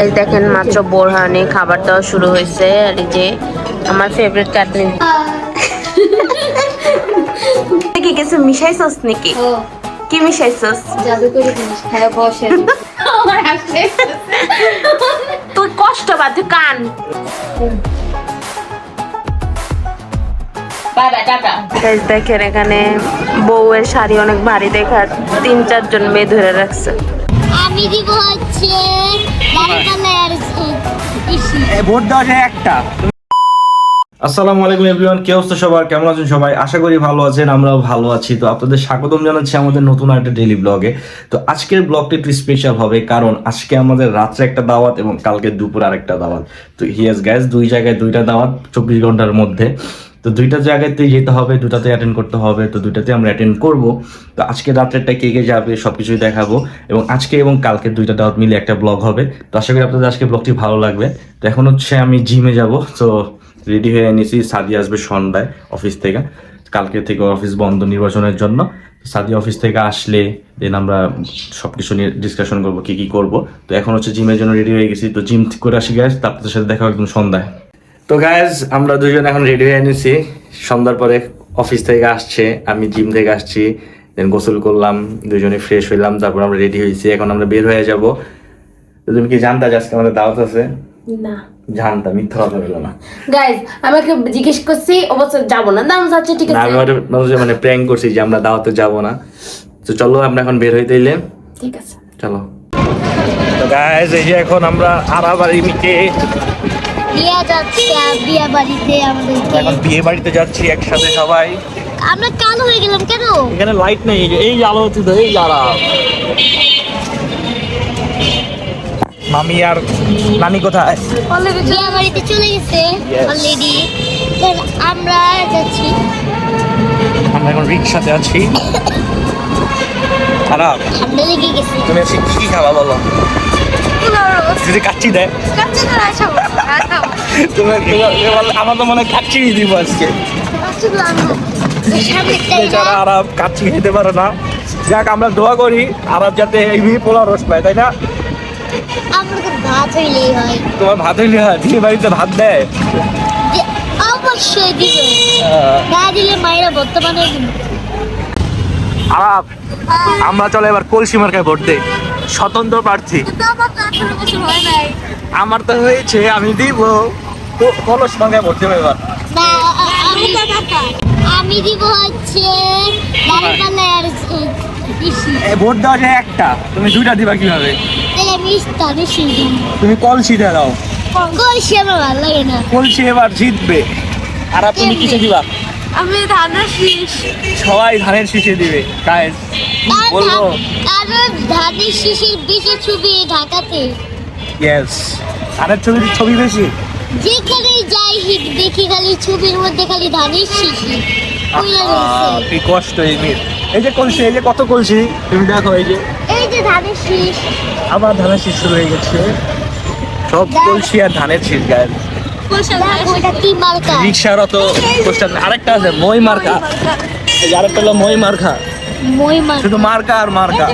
এই দেখেন মাত্র বোরহানে খাবার দেওয়া শুরু হয়েছে। আর এই যে আমার ফেভারিট চাটনি কি কিছু মিশাইছস নাকি? কি মিশাইছস? জাদুকরি জিনিস খায় বসে আমার হাসলে তুই কষ্ট বা তুই কান। বাবা টাটা। গাইস দেখেন এখানে বউয়ের শাড়ি অনেক ভারী দেখা 3-4 জন মেয়ে ধরে রাখছে। আমি দিব হচ্ছে লালপালের ইসি ভোট দেওয়া যায় একটা। আসসালামু আলাইকুম এভরিওয়ান, কি অবস্থা সবার? কেমন আছেন সবাই? আশা করি ভালো আছেন, আমরাও ভালো আছি। তো আপনাদের স্বাগতম জানাচ্ছি আমাদের নতুন একটা ডেইলি ব্লগে। তো আজকের ব্লগটা একটু স্পেশাল হবে, কারণ আজকে আমাদের রাত্রে একটা দাওয়াত এবং কালকে দুপুর আরেকটা দাওয়াত। তো হিয়াস গ্যাস দুই জায়গায় দুইটা দাওয়াত 24 ঘন্টার মধ্যে। তো দুইটা জায়গাতেই যেতে হবে, দুটাতে অ্যাটেন্ড করতে হবে। তো দুইটাতে আমরা অ্যাটেন্ড করব। তো আজকে রাত্রেরটা কে কে যাবে সবকিছুই দেখাবো, এবং আজকে এবং কালকে দুইটা দাওয়াত মিলে একটা ব্লগ হবে। তো আশা করি আপনাদের আজকে ব্লগটি ভালো লাগবে। তো এখন হচ্ছে আমি জিমে যাব, তো রেডি হয়ে নিয়েছি। সাদি আসবে সন্ধ্যায় অফিস থেকে, কালকে থেকে অফিস বন্ধ নির্বাচনের জন্য। সাদি অফিস থেকে আসলে দেন আমরা সবকিছু নিয়ে ডিসকাশন করবো কি কি করব। তো এখন হচ্ছে জিমের জন্য রেডি হয়ে গেছি। তো জিম করে আসি গ্যাস, তারপর সাথে দেখা একদম সন্ধ্যায়। তো গাইজ আমরা দুজন এখন রেডি হয়ে নিয়েছি। সন্ধ্যার পরে অফিস থেকে আসছে, আমি জিম থেকে আসছি, দেন গোসল করলাম, দুজনে ফ্রেশ হইলাম, তারপর আমরা রেডি হয়েছি। এখন আমরা বের হয়ে যাব। তো তুমি কি জানতা যে আজকে আমাদের দাওয়াত আছে? না জানতাম, মিথ্যা কথা বললো না। গাইস আমাকে জিজ্ঞেস করছি অবশ্যই যাবো না, নাম যাচ্ছে ঠিক না, আছে আমি মানে প্র্যাঙ্ক করছি যে আমরা দাওয়াতে যাব না। তো চলো আমরা এখন বের হইতে এলে, ঠিক আছে চলো। তো গাইস এই যে এখন আমরা আরাবাড়ি মিটে বিয়া যাচ্ছে বিয়া বাড়িতে আমাদেরকে এখন বিয়ে বাড়িতে যাচ্ছি একসাথে সবাই। আমরা কালো হয়ে গেলাম কেন? এখানে লাইট নেই, এই যে আলো হচ্ছে, তো এই যারা মামি আর নানি কোথায়? বিয়া বাড়িতে চলে গেছে Yes. অলরেডি। আমরা যাচ্ছি। আমরা এখন রিক্সাতে আছি। খারাপ, ঠান্ডা লেগে গেছে। তুমি আজকে কি খাবা বলো? যদি কাচ্চি দেয় তুমি আমার তো মনে হয় কাচ্চি দিব আজকে। বেচারা আরব কাচ্চি খেতে পারে না। যাক আমরা দোয়া করি আরব যাতে এই পোলা রস পায়, তাই না? আমরা তো ভাত হইলেই হয়। তোমার ভাত হইলে হয়, বিয়ে বাড়িতে ভাত দেয়? যে অবশ্যই দিবে, না দিলে মায়েরা বর্তমানে আরব আমরা চলে এবার কলসি মার্কায় ভোট দেই, স্বতন্ত্র প্রার্থী। আমার তো হয়েছে, আমি দিব কলস মার্কায় ভোট দেবো এবার। না, আমি দিব হচ্ছে লালপালের ইসি ভোট দেওয়া যায় একটা, তুমি দুইটা দিবা কিভাবে? তাহলে আমি ইস্তানি শিখি। তুমি কলসি দিয়ে দাও, কলসি আমার ভালো লাগে না। কলসি এবার জিতবে। আর তুমি কিসে দিবা? আমি ধানের শীষ। সবাই ধানের শীষে দিবে গাইস, বলবো। কারণ ধানের শীষের বেশি ছবি ঢাকাতে। ইয়েস, ধানের ছবি বেশি। যেখানেই যাই দেখি খালি ছবির মধ্যে খালি ধানের শীষই কইলা রয়েছে। কি কষ্ট এই মেয়ের। এই যে কলসি, এই যে কত কলসি, তুমি দেখো এই যে এই যে ধানের শীষ। আবার ধানের শীষ শুরু হয়ে গেছে। সব কলসি আর ধানের শীষ গাইস। ওইটা কি মার্কা? রিক্সার অত পোস্টার, আরেকটা আছে মই মার্কা। এই যে আরেকটা হলো মই মার্কা, মই মার্কা। শুধু মার্কা আর মার্কা।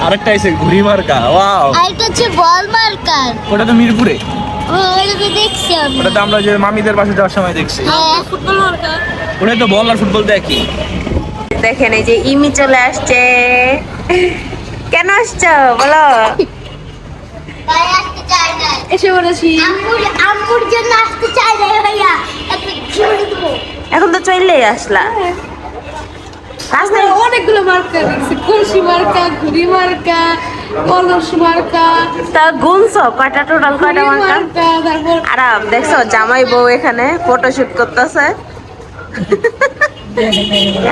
আরেকটা আছে ঘুড়ি মার্কা। ওয়াও, আরেকটা হচ্ছে বল মার্কা। ওটা তো মিরপুরে, ওইটা তো দেখছি আমি। ওটা তো আমরা যে মামিদের বাসে যাওয়ার সময় দেখছি। হ্যাঁ। ফুটবল মার্কা। ওটা তো বল আর ফুটবল দেখি। দেখেন এই যে ইমি চলে আসছে। কেন আসছো বলো? ভাই আসতে চাই না। এসে পড়েছি। আম্মুর জন্য আসতে চাই না ভাইয়া। এত ঝুড়ি দেবো। এখন তো চলেই আসলা। রাস্তায় অনেকগুলো মার্কা দেখছি, কলসি মার্কা, ঘুড়ি মার্কা, কলস মার্কা, তা গুনছো কয়টা, টোটাল কয়টা ঘুড়ি মার্কা? মার্কা, তারপর আরাম দেখছো জামাই বউ এখানে ফটোশুট করতেছে।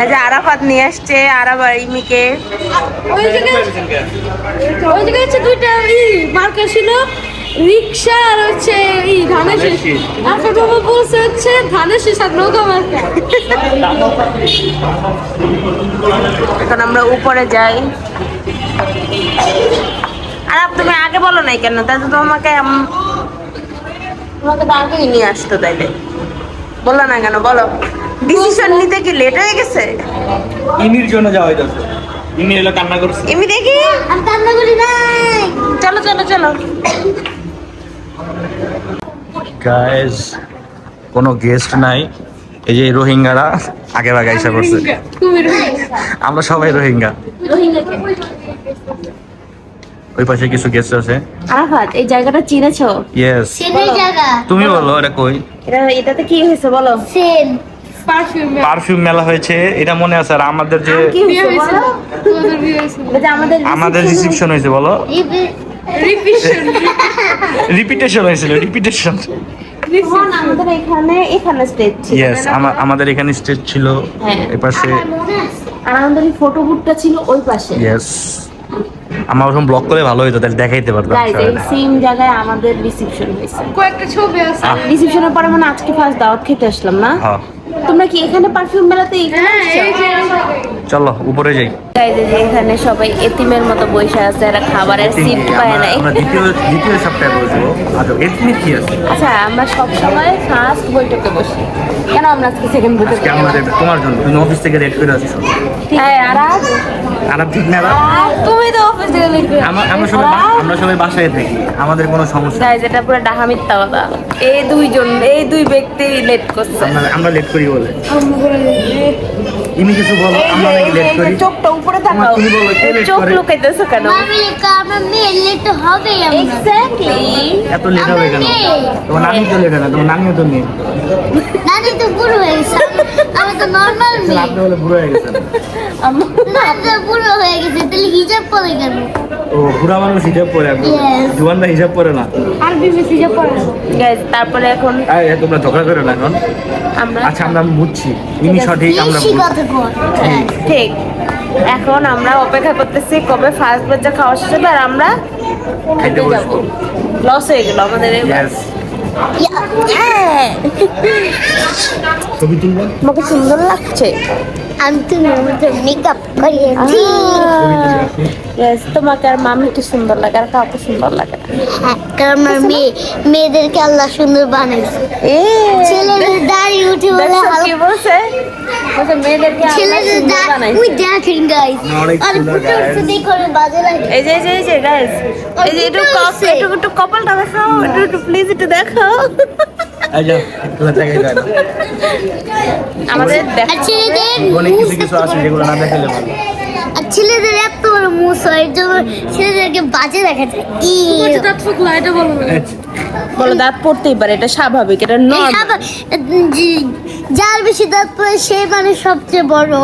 এই যে আরাফাত নিয়ে আসছে আরাব আর ইমিকে। ওই জায়গায় হচ্ছে দুইটা মার্কা ছিল, রিক্সা আর হচ্ছে ধানের শীষ। আপনার বাবা বলছে হচ্ছে ধানের শীষ আর নৌকা মার্কা। এখন আমরা উপরে যাই। আরাব তুমি আগে বলো নাই কেন? তাই তো তোমাকে তোমাকে তো আগেই নিয়ে আসতো, তাইলে বললো না কেন? বলো, ডিসিশন নিতে কি লেট হয়ে গেছে? ইমির জন্য যাওয়া হইতেছে। ইমি এলো কান্না করছে। ইমি দেখি, আমি কান্না করি নাই। চলো চলো চলো। গাইস কোনো গেস্ট নাই, এই যে রোহিঙ্গারা আগে ভাগে এসে পড়ছে। আমরা সবাই রোহিঙ্গা। ওই পাশে কিছু গেস্ট আছে। আরাফাত, এই জায়গাটা চিনেছো? ইয়েস, সেনের জায়গা। তুমি বলো এটা কই? এটাতে কি হয়েছে বলো? সেন। পারফিউম মেলা হয়েছে, এটা মনে আছে। আর আমাদের যে কি হয়েছে বলো? এটা যে আমাদের রিসেপশন হয়েছে বলো, রিপিটেশন হয়েছিল, রিপিটেশন। আমাদের এখানে স্টেজ ছিল। ইয়েস, আমাদের এখানে স্টেজ ছিল, হ্যাঁ। এই পাশে। আর আমাদের ফটো বুথটা ছিল ওই পাশে। ইয়েস, আমার ওরকম ব্লক করে ভালো হইতো, তাহলে দেখাইতে পারতাম। গাইস, এই সেম জায়গায় আমাদের রিসেপশন হয়েছে। কয়েকটা ছবি আছে। রিসেপশনের পরে মানে আজকে ফার্স্ট দাওয়াত খেতে আসলাম না? হ্যাঁ, তোমরা কি এখানে পারফিউম মেলাতে হ্যাঁ এই যে চলো উপরে যাই। গাইস, এই যে এখানে সবাই এতিমের মতো বসে আছে, এরা খাবারের সিট পায় নাই। আমরা দ্বিতীয় সপ্তাহে বসবো। আচ্ছা, এখানে কি আছে? আচ্ছা, আমরা সব সময় ফার্স্ট বৈঠকে বসি, কেন আমরা আজকে সেকেন্ড বৈঠকে? আমাদের তোমার জন্য, তুমি অফিস থেকে রেড করে আসছো। হ্যাঁ, আর খারাপ ঠিক না? তুমি তো অফিস থেকে লেট করে। আমরা সবাই বাসায় থাকি, আমাদের কোনো সমস্যা গাইস, এটা পুরো ডাহা মিথ্যা কথা। এই দুই ব্যক্তি লেট করছে। আমরা লেট করি বলে। তুমি কিছু বলো, আমরা নাকি লেট করি? চোখটা উপরে তাকাও, তুমি বলো, কে late চোখ করে? লুকাইতেছো কেন? মামি আমার মেয়ে লেট হবে আমরা। এক্স্যাক্টলি। এত লেট হবে কেন? তোমার নানি তো লেট হয় না, তোমার নানিও তো নেই। নানি তো বুড়ো হয়ে গেছে, আমি তো নর্মাল মেয়ে। আপনি বলে বুড়ো হয়ে গেছেন। নানি তো বুড়ো হয়ে গেছে, তাহলে হিজাব পরে কেন? ও বুড়া মানুষ হিসাব পরে, Yes. জুয়ানরা হিসাব পরে না। আর বিশেষ হিসাব করে না। গাইস, তারপরে এখন তোমরা ঝগড়া করো না এখন। আমরা আচ্ছা, আমরা বুঝছি, ইনি সঠিক, আমরা বেশি ভুল। কথা কর। ঠিক, এখন আমরা অপেক্ষা করতেছি কবে ফার্স্ট বাচ্চা খাওয়া শেষ হবে আর আমরা খাইতে খেতে যাব। বসবো। লস হয়ে গেল আমাদের এবার। Yes. হ্যাঁ, ছবি তুলবেন? আমাকে সুন্দর লাগছে। আমি তো মেকআপ করিয়েছি। Yes, তোমাকে আর মামি কি সুন্দর লাগে, আর কাউকে সুন্দর লাগে না। হ্যাঁ, কারণ আমার মেয়েদেরকে আল্লাহ সুন্দর বানাইছে। ছেলেদের দাড়ি উঠে বলে দেখছো হালকা কি বলছে? বলছে মেয়েদেরকে আল্লাহ ছেলেদের সুন্দর দাড়ি বানাইছে। ওই দেখেন গাইস অনেক আর সুন্দর ফুটে উঠছে guys। দেখো বাজে লাগে। এই যে গাইস, এই যে একটু কপালটা দেখাও, একটু প্লিজ একটু দেখাও। এই যাও, একটু জায়গায় যাই না। আমাদের আর দেখা ছেলেদের জীবনে কিছু কিছু আছে যেগুলো না দেখালে ভালো। আর ছেলেদের এত বড় মুখ হয়, এর জন্য ছেলেদেরকে বাজে দেখা যায়। বলছে দাঁত ফুকলা, এটা বলো না। বলো, দাঁত পড়তেই পারে, এটা স্বাভাবিক, এটা নরমাল। যার বেশি দাঁত পড়ে সে মানুষ সবচেয়ে বড়,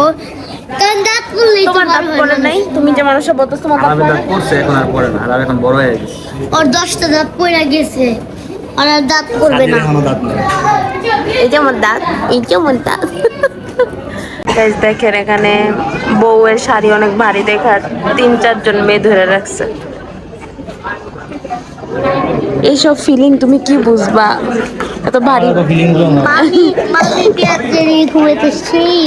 কারণ দাঁত পড়লেই তো তোমার বড় দাঁত হয় পড়ে মানুষ। নাই? তুমি যে মানুষের বলতো তোমার দাঁত আমার পড়ে দাঁত নাই? পড়ছে, এখন আর পড়ে না, আর এখন বড় হয়ে গেছে। ওর 10টা দাঁত পড়ে গেছে, আর আর দাঁত পড়বে না। এখনো দাঁত নেই। এই যে আমার দাঁত, এই যে আমার দাঁত। গাইস, দেখেন এখানে বউয়ের শাড়ি অনেক ভারী দেখার 3-4 জন মেয়ে ধরে রাখছে। এইসব ফিলিং তুমি কি বুঝবা? এত ভারী। মামি মামি পেঁয়াজ দিয়ে ঘুমেতে সেই।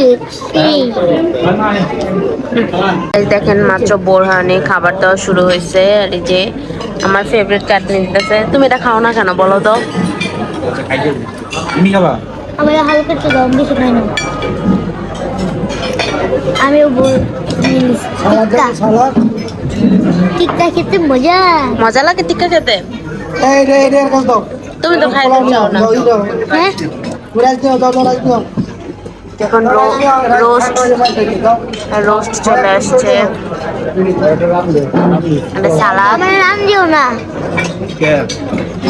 এই দেখেন মাত্র বোরহানি খাবার দেওয়া শুরু হয়েছে। আর এই যে আমার ফেভারিট চাটনি দিতেছে। তুমি এটা খাও না কেন বলো তো? তুমি খাবা? আমার হালকা একটু দাম বেশি খাই না। আমিও বল টিকটা খেতে মজা। মজা লাগে টিক্কা খেতে? তুমি তো খাইতে চাও না। হ্যাঁ, এখন রোস্ট চলে আসছে, সালাদ। আমার নাম দিও না,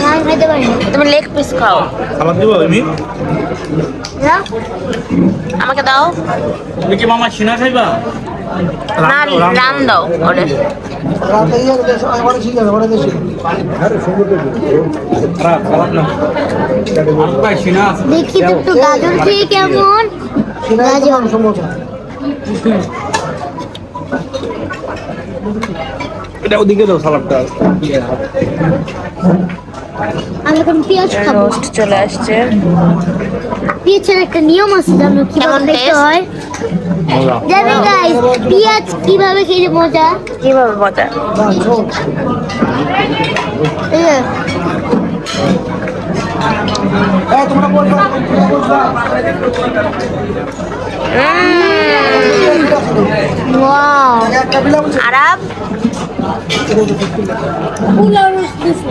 নাম খাইতে পারি না। তুমি লেগ পিস খাও, সালাদ দিব আমি? না? আমাকে দাও তুমি কি মামা সিনা খাইবা? না, রান দাও ওরে। দেখি তো একটু গাজর খেয়ে কেমন। গাজর এটা ওদিকে দাও সালাদটা। আমি এখন পেঁয়াজ খাবো। রোস্ট চলে আসছে। পেঁয়াজের একটা নিয়ম আছে, জানো কিভাবে কেমন খেতে taste? হয়? জানেন গাইস পেঁয়াজ কিভাবে খেতে মজা? কিভাবে মজা? এই যে, ওয়াও আরাব পোলাও রোস্ট দিছে।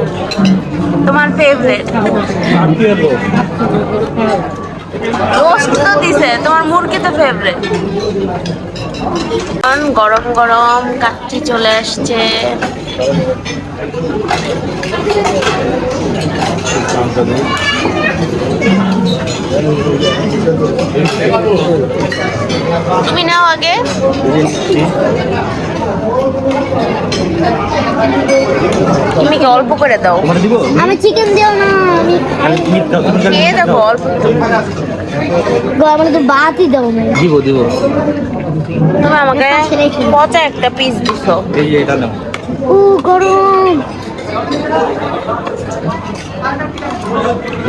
তোমার ফেভারিট রোস্ট তো দিছে, তোমার মুরগি তো ফেভারিট। গরম গরম কাচ্চি চলে আসছে। তুমি নাও আগে। তুমি কি অল্প করে দাও? আমি চিকেন দিও না, আমি খেয়ে দেখো অল্প। আমার তো ভাতই দাও না। দিব দিব তুমি আমাকে পচা একটা পিস দিছো। এই যে এটা নাও। ও গরম।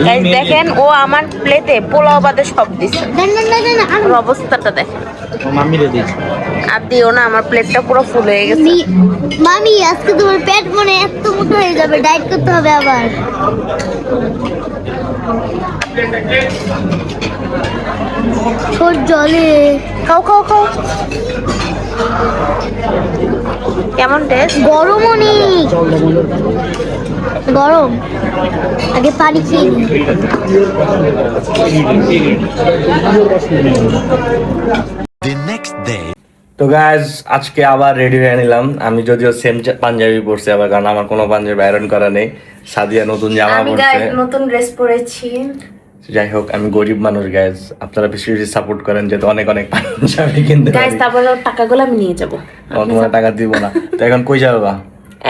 গাইস দেখেন, ও আমার প্লেটে পোলাও বাদে সব দিছে। না না না না আমি ওর অবস্থাটা দেখেন। মাম্মিরে দিয়েছি। আর দিও না, আমার প্লেটটা পুরো ফুল হয়ে গেছে। মামি আজকে তোমার পেট মনে এত মোটা হয়ে যাবে, ডায়েট করতে হবে আবার। ছোট জলে খাও খাও খাও। কেমন টেস্ট? গরম অনেক গরম। আগে পানি খেয়ে নিই। তো গাইজ আজকে আবার রেডি হয়ে নিলাম। আমি যদিও সেম পাঞ্জাবি পরছি আবার, কারণ আমার কোনো পাঞ্জাবি আয়রন করা নেই। সাদিয়া নতুন জামা আমি পরছে। গাইস নতুন ড্রেস পরেছি। যাই হোক, আমি গরিব মানুষ গাইজ, আপনারা বেশি বেশি সাপোর্ট করেন যাতে অনেক অনেক পাঞ্জাবি কিনতে গাইস পারি। তারপরে ওর টাকাগুলো আমি নিয়ে যাব। তোমার টাকা দিব না। তো এখন কই যাবা?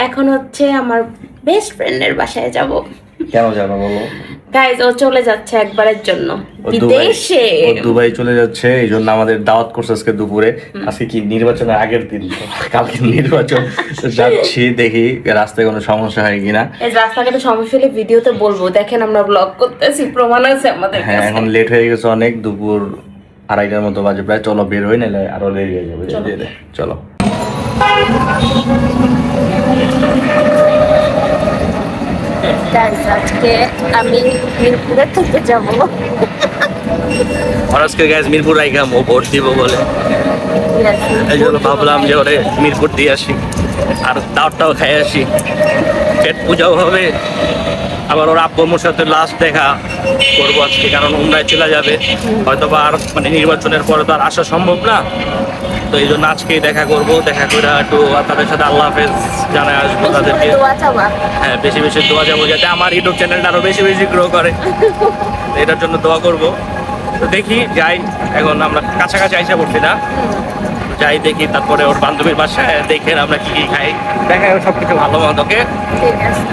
এখন হচ্ছে আমার বেস্ট ফ্রেন্ডের বাসায় যাব। কেন যাবা বলো? গাইস ও চলে যাচ্ছে একবারের জন্য ও দুবাই, বিদেশে। ও দুবাই চলে যাচ্ছে, এই জন্য আমাদের দাওয়াত করছে আজকে দুপুরে। আজকে কি নির্বাচনের আগের দিন, কালকে নির্বাচন। তো যাচ্ছি, দেখি রাস্তায় কোনো সমস্যা হয় কিনা। এই রাস্তাঘাটে সমস্যা হলে ভিডিওতে বলবো, দেখেন আমরা ব্লগ করতেছি, প্রমাণ আছে আমাদের হ্যাঁ, কাছে। এখন লেট হয়ে গেছে অনেক, দুপুর 2:30টার মতো বাজে প্রায়। চলো বের হই, নাহলে আরো দেরি হয়ে যাবে। চলো। গাইস আজকে আমি মিরপুরে থেকে যাব। আর আজকে গ্যাস মিরপুর আইগাম, ও ভোট দিব বলে, এই জন্য ভাবলাম যে ওরে মিরপুর দিয়ে আসি, আর দাওয়াতটাও খাই আসি, পেট পূজাও হবে। আবার ওর আব্বুর সাথে লাস্ট দেখা করবো আজকে, কারণ উমরায় চলে যাবে হয়তো বা। আর মানে নির্বাচনের পরে তো আর আসা সম্ভব না, তো এই জন্য আজকেই দেখা করব। দেখা করে একটু তাদের সাথে আল্লাহ হাফেজ জানায় আসবো তাদেরকে। দোয়া চাওয়া। হ্যাঁ, বেশি বেশি দোয়া যাবো যাতে আমার ইউটিউব চ্যানেলটা আরো বেশি বেশি গ্রো করে, এটার জন্য দোয়া করব। তো দেখি যাই, এখন আমরা কাছাকাছি আইসা পড়ছি না, যাই দেখি, তারপরে ওর বান্ধবীর বাসায় দেখে আমরা কি কি খাই, দেখা সব কিছু ভালো মন্দ। ওকে, ঠিক আছে।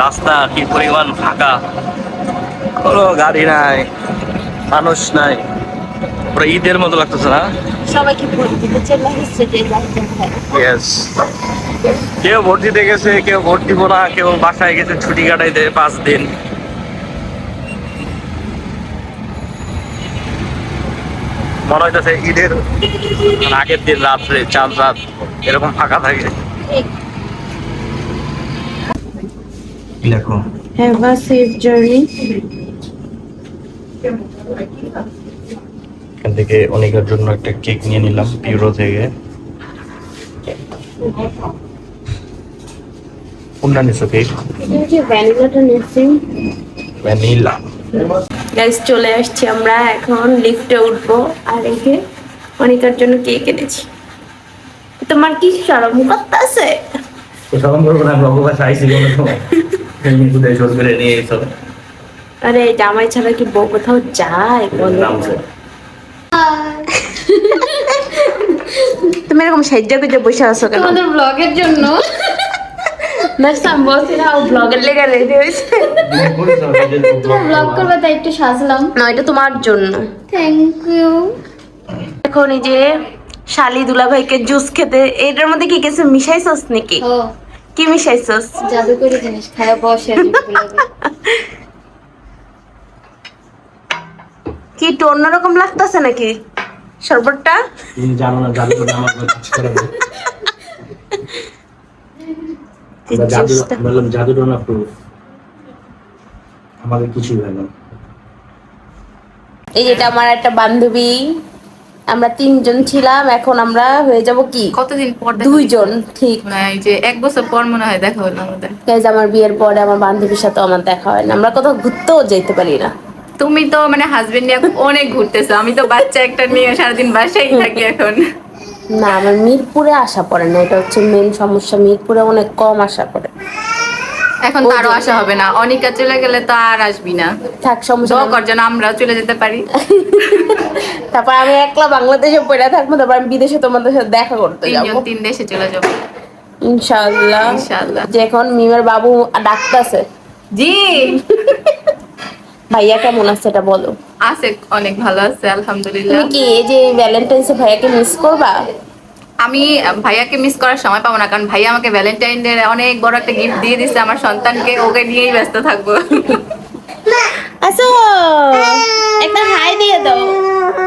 রাস্তা কি পরিমাণ ফাঁকা, কোনো গাড়ি নাই, মানুষ নাই, পুরো ঈদের মতো লাগতেছে না? সবাইকে ভোট দিতে চলে এসেছে যে যাচ্ছে। ইয়েস, কেউ ভোট দিতে গেছে, কেউ ভোট দিব না, কেউ বাসায় গেছে ছুটি কাটাইতে 5 দিন। মনে হইতেছে ঈদের আগের দিন রাত্রে 4 রাত এরকম ফাঁকা থাকে। লেখো হ্যাভ আ সেফ জার্নি। এখান থেকে অনেকের জন্য একটা কেক নিয়ে নিলাম পিউরো থেকে। কোনটা নিছো কেক? ভ্যানিলাটা নিচ্ছি। ভ্যানিলা। গাইস চলে আসছি আমরা, এখন লিফটে উঠবো। আর এই যে অনিকার জন্য কেক এনেছি। তোমার কি শরম করতেছে? শরম করবো না, বাবু কাছে আইসি কোনো সময় কোথায় শোধ করে নিয়ে এসো। আরে জামাই ছাড়া কি বউ কোথাও যায় বলো? তুমি এরকম সাহায্য করে বসে আছো কেন? তোমাদের ব্লগের জন্য। দেখলাম বসে না, ও ব্লগের লেগে রেডি হয়েছে। তোমার ব্লগ করবে তাই একটু সাজলাম। না, এটা তোমার জন্য। Thank you. এখন এই যে শালি দুলাভাইকে জুস খেতে, এটার মধ্যে কি কিছু মিশাইছস নাকি? ও কি মিশাইছস? জাদু করে জিনিস খায় বসে কি একটু অন্যরকম লাগতেছে নাকি শরবতটা? তুমি জানো না, জাদু করে আমার কিছু করে না। বললাম জাদুটা না প্রুফ, আমাদের কিছু হয় না। এই যেটা আমার একটা বান্ধবী, আমরা 3 জন ছিলাম, এখন আমরা হয়ে যাব কি কতদিন পর 2 জন, ঠিক। এই যে 1 বছর পর মনে হয় দেখা হলো আমাদের। গাইজ আমার বিয়ের পরে আমার বান্ধবীর সাথে আমার দেখা হয় না, আমরা কোথাও ঘুরতেও যেতে পারি না। তুমি তো মানে হাজবেন্ড নিয়ে অনেক ঘুরতেছো, আমি তো বাচ্চা একটা নিয়ে সারাদিন বাসায় থাকি এখন। না, আমার মিরপুরে আসা পড়ে না, এটা হচ্ছে মেন সমস্যা, মিরপুরে অনেক কম আসা পড়ে। এখন তো আরো আসা হবে না, অনিকা চলে গেলে তো আর আসবি না। থাক, সমস্যা দোয়া নেই। কর যেন আমরাও চলে যেতে পারি। তারপর আমি একলা বাংলাদেশে পড়ে থাকবো, তারপর আমি বিদেশে তোমাদের সাথে দেখা করতে 3 যাবো জন 3 দেশে চলে যাবো ইনশাআল্লাহ। ইনশাআল্লাহ। যে এখন মিমের বাবু ডাকতেছে। জি ভাইয়া কেমন আছে এটা বলো। আছে, অনেক ভালো আছে আলহামদুলিল্লাহ। তুমি কি এই যে ভ্যালেন্টাইন্সে ভাইয়াকে মিস করবা? আমি ভাইয়াকে মিস করার সময় পাবো না, কারণ ভাইয়া আমাকে ভ্যালেন্টাইন ডে অনেক বড় একটা গিফট দিয়ে দিচ্ছে আমার সন্তানকে, ওকে নিয়েই ব্যস্ত থাকবো। আসো, একটা হাই দিয়ে দাও,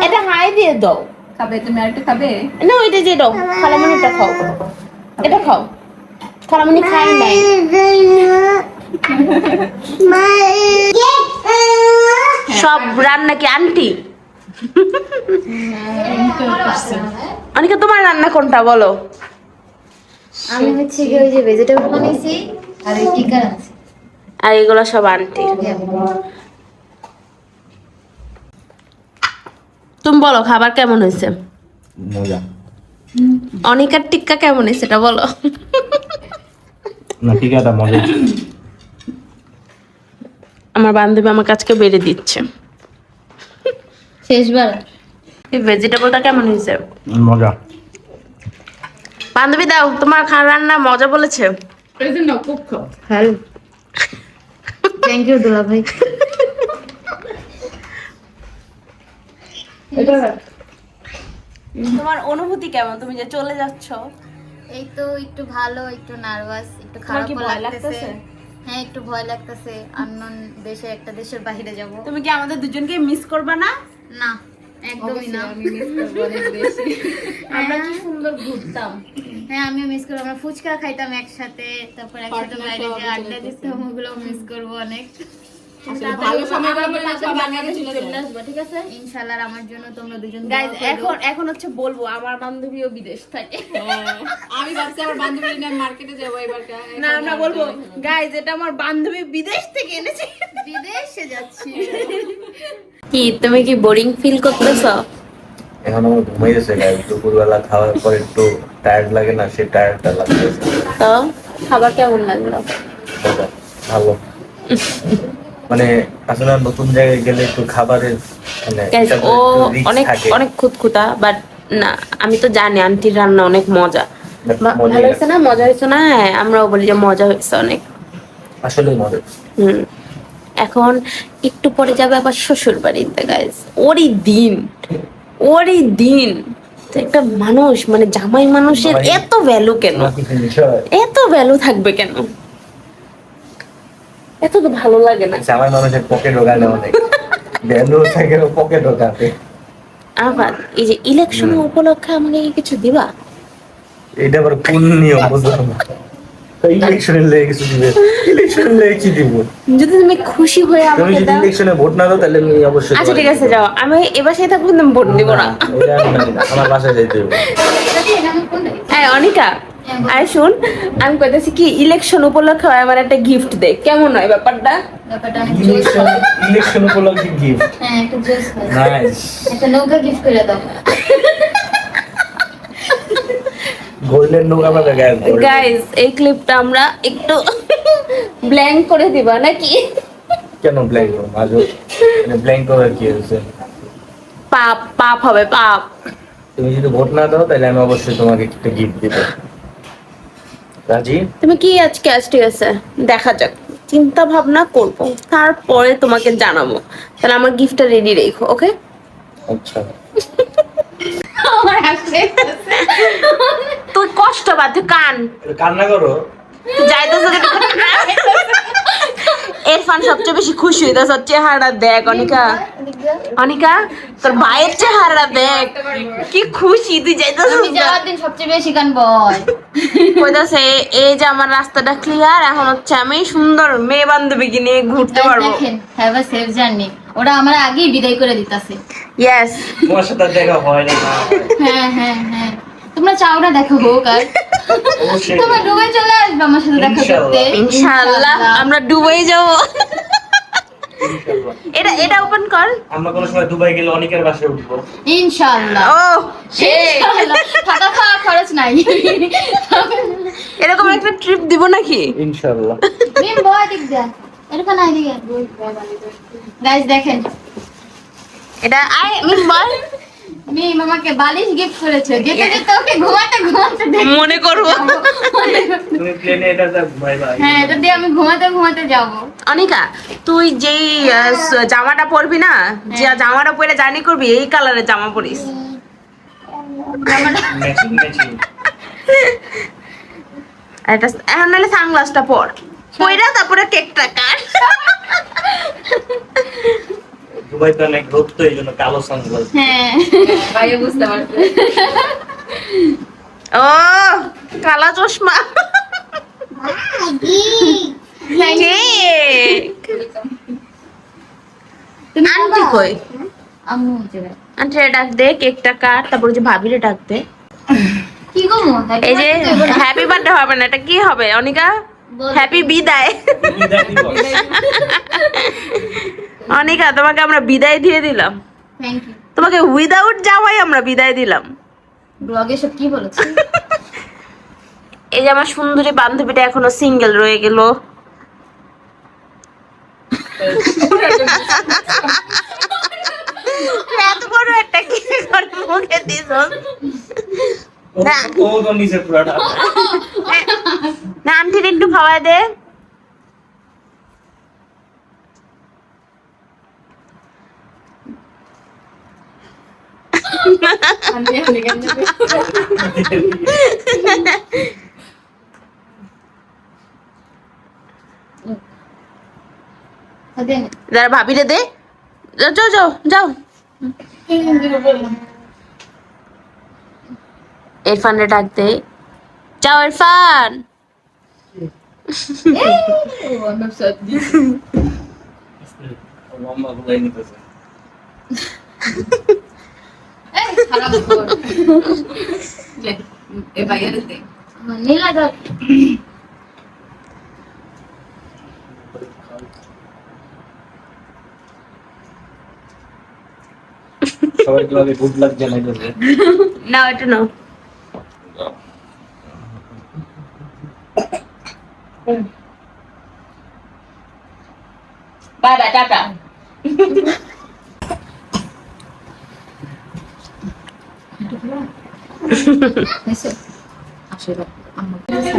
একটা হাই দিয়ে দাও। খাবে তুমি আর একটু খাবে? না, ওইটা যে দাও, খালামণিটা খাও, এটা খাও। খালামণি খাই নাই। সব রান্না কি আন্টি? অনিকা তোমার রান্না কোনটা বলো? আমি হচ্ছে কি ওই যে ভেজিটেবল বানাইছি আর ওই টিকা আছে। আর এগুলো সব আন্টি। তুমি বলো খাবার কেমন হয়েছে? মজা অনিকার টিক্কা কেমন হয়েছে এটা বলো। না, ঠিক আছে, মজা। আমার বান্ধবী আমার কাছকে বেড়ে দিচ্ছে। শেষবার এই ভেজিটেবলটা কেমন হয়েছে? মজা। বান্ধবী দাও, তোমার রান্না মজা বলেছে। হ্যালো, থ্যাংক ইউ দুলা ভাই। তোমার অনুভূতি কেমন, তুমি যে চলে যাচ্ছ? এই তো একটু ভালো, একটু নার্ভাস, একটু তোমার খারাপ কি ভয় লাগতেছে। লাগতেছে? হ্যাঁ, একটু ভয় লাগতেছে, আননোন দেশে, একটা দেশের বাইরে যাব। তুমি কি আমাদের দুজনকে মিস করবা না? না, একদমই না। আমরা কি সুন্দর ঘুরতাম। হ্যাঁ, আমিও মিস করবো, আমরা ফুচকা খাইতাম একসাথে, তারপর একসাথে বাইরে যে আড্ডা দিতাম, ওগুলো মিস করবো অনেক। ভালো সময় চলে আসবে, ঠিক আছে? ইনশাআল্লাহ আমার জন্য তোমরা দুজন গাইজ দোয়া করো। এখন হচ্ছে বলবো আমার বান্ধবীও বিদেশ থাকে। আমি ভাবছি আমার বান্ধবী নিয়ে মার্কেটে যাবো এবার। না, আমরা বলবো গাইজ এটা আমার বান্ধবী বিদেশ থেকে এনেছে। বিদেশে যাচ্ছি। কি তুমি কি বোরিং ফিল করতেছো? এখন আমার ঘুমাই গেছে, দুপুরবেলা খাওয়ার পর একটু টায়ার্ড লাগে না, সেই টায়ার্ডটা লাগতেছে। তো খাবার কেমন লাগলো? মজা, ভালো। মানে আসলে নতুন জায়গায় গেলে একটু খাবারের মানে গাইজ একটা ও একটু risk অনেক থাকে। অনেক খুঁতখুঁতা, বাট না, আমি তো জানি আন্টির রান্না অনেক মজা। But মজা ভালো হয়েছে না? মজা হয়েছে না? হ্যাঁ, আমরাও বলি যে মজা হয়েছে অনেক। আসলে মজা। এখন একটু পরে যাবে আবার শ্বশুর বাড়িতে গাইজ। ওরই দিন তো একটা মানুষ, মানে জামাই মানুষের জামাই- এত ভ্যালু কেন? তোমার কি বিষয়? এত ভ্যালু থাকবে কেন? এত তো ভালো লাগে না। আমার মানুষের পকেট ঢোকানে অনেক ভ্যালু থাকে, পকেট ঢোকাতে। আবার এই যে ইলেকশন উপলক্ষে আমাকে কি কিছু দিবা? এটা আবার কোন নিয়ম বুঝলাম না। ইলেকশনের লেগে কিছু দিবে? ইলেকশনের লেগে কি দিব? যদি তুমি খুশি হয়ে তুমি আমাকে যদি দাও। ইলেকশনে ভোট না দাও তাহলে আমি অবশ্যই আচ্ছা ঠিক আছে, যাও, আমি এবার সেই থাকবো, কিন্তু আমি ভোট দিব না। এটা আমি মানি না, আমার বাসায় যাইতে হবে। হ্যাঁ অনিকা, আরে শুন, আমি কইতেছি কি ইলেকশন উপলক্ষে আমার একটা গিফট দে, কেমন হয় ব্যাপারটা? ব্যাপারটা অনেক জোস ইলেকশন হয়। ইলেকশন উপলক্ষে গিফট, হ্যাঁ, একটা জোস হয়। নাইস। একটা নৌকা গিফট করে দাও। গোল্ডেন নৌকা পাবে গাইস। গাইস এই ক্লিপটা আমরা একটু ব্ল্যাঙ্ক করে দিবা নাকি? কেন ব্ল্যাঙ্ক করব? আজও মানে ব্ল্যাঙ্ক করার কি হয়েছে? পাপ পাপ হবে, পাপ। তুমি যদি ভোট না দাও তাহলে আমি অবশ্যই তোমাকে একটা গিফট দিব। রাজি? তুমি কি আজকে ঠিক আছে, দেখা যাক, চিন্তা ভাবনা করব, তারপরে তোমাকে জানাবো। তাহলে আমার গিফটটা রেডি রেখো, ওকে? আচ্ছা। তুই কষ্ট পাচ্ছ, তুই কান্না করো। যাইতেছ এরফান সবচেয়ে বেশি খুশি হইতেছ, চেহারা দেখ অনিকা, অনিকা তোর ভাইয়ের চেহারা দেখ, কি খুশি তুই যাইতেছ। আমি যাওয়ার দিন সবচেয়ে বেশি কানবো। কইতাছে এই যে আমার রাস্তাটা ক্লিয়ার, এখন হচ্ছে আমি সুন্দর মেয়ে বান্ধবীকে নিয়ে ঘুরতে পারবো। দেখেন, হ্যাভ আ সেফ জার্নি। ওরা আমার আগেই বিদায় করে দিতেছে। ইয়েস, তোমার সাথে দেখা হয় না। হ্যাঁ হ্যাঁ হ্যাঁ, তোমরা চাও না দেখা হোক আর অবশ্যই। তোমরা ডুবে চলে আসবে আমার সাথে দেখা করতে। ইনশাআল্লাহ আমরা দুবাই যাব। এটা ওপেন কর। আমরা কোনো সময় দুবাই গেলে অনেকের বাসায় উঠবো। ইনশাআল্লাহ। ও ইনশাআল্লাহ, থাকা খাওয়া খরচ নাই। এরকম একটা ট্রিপ দিব নাকি? ইনশাআল্লাহ। মিম বয় দিক দে, এরকম নাই দিকে। গাইস দেখেন, এটা আই মিম বল মিম আমাকে বালিশ গিফট করেছে। যেতে যেতে ওকে ঘুমাতে ঘুমাতে দেখ মনে করব। তুমি প্লেনে এটা যা ঘুমাই ভাই। হ্যাঁ, এটা দিয়ে আমি ঘুমাতে ঘুমাতে যাবো। অনিকা, তুই যেই জামাটা পরবি না, যে জামাটা পরে জার্নি করবি, এই কালারের জামা পরিস। Matching matching. আর এটা এখন নাহলে সানগ্লাসটা পর, পয়রা তারপরে কেকটা কাট। দুবাই তো অনেক রোদ, তো এই জন্য কালো সানগ্লাস। হ্যাঁ, ভাইয়া বুঝতে পারছে। ও কালা চশমা। ঠিক। তুমি আন্টি খাবা? কই? আম্মু যাবে। আন্টি ডাক দে, কেকটা কাট, তারপরে যে ভাবিরে ডাক দে। কি গো মো? এই যে হ্যাপি বার্থডে হবে না, এটা কি হবে অনিকা? হ্যাপি বিদায়। অনিকা, তোমাকে আমরা বিদায় দিয়ে দিলাম। Thank you. তোমাকে উইদাউট জামাই আমরা বিদায় দিলাম। ব্লগে সব কি বলেছে? এই যে আমার সুন্দরী বান্ধবীটা এখনো সিঙ্গেল রয়ে গেল। এত বড় একটা কি করে মুখে দিছ? না। ও তো নিচে পুরাটা। না, আন্টির একটু খাওয়ায় দে। দেন। যারা ভাবিরে দে। যাও যাও যাও যাও। ইরফানরে ডাক দে। যাও ইরফান। লম্বা গুলাই নিতেছে। এই খারাপ কর। এ ভাইয়া দে। নীলা দাও। সবাই কিভাবে গুড লাক জানাইতেছে। নাও এটা নাও। Bye bye, tata.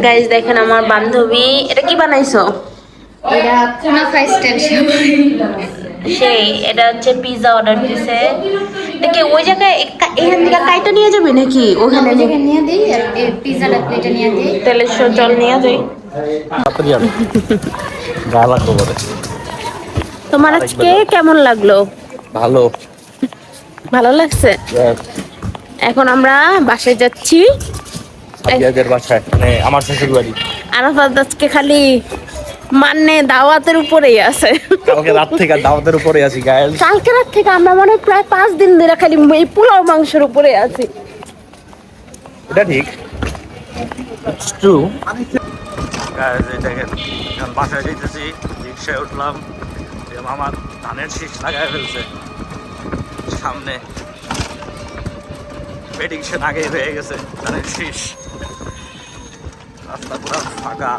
গাইস দেখেন আমার বান্ধবী, এটা কি বানাইছো? এটা কুনাফা স্টাইল সেই এটা হচ্ছে পিৎজা অর্ডার দিছে। দেখে ওই জায়গায় এখান থেকে কাইটা নিয়ে যাবে নাকি ওখানে? নিয়ে দেই আর পিজাটা প্লেটে নিয়ে দেই। তেলের চল নিয়ে যাই। তাড়াতাড়ি আনো। গা লাগতো বলে। তোমার আজকে কেমন লাগলো? ভালো। ভালো লাগছে? এখন আমরা বাসায় যাচ্ছি। আজকের বাসায় মানে আমার শ্বশুর বাড়ি। আরাফাত আজকে খালি মানে দাওয়াতের উপরেই আছে। কালকে রাত থেকে দাওয়াতের উপরে আছি গায়েল। কালকে রাত থেকে আমরা মনে হয় প্রায় 5 দিন ধরে খালি এই পোলাও মাংসের উপরে আছি। এটা ঠিক। It's true. গাইস এই দেখেন, এখন বাসায় যাইতেছি, রিকশায় উঠলাম। মামা ধানের শীষ লাগায় ফেলছে সামনে। প্রেডিকশন আগেই হয়ে গেছে ধানের শীষ। রাস্তা পুরো ফাঁকা।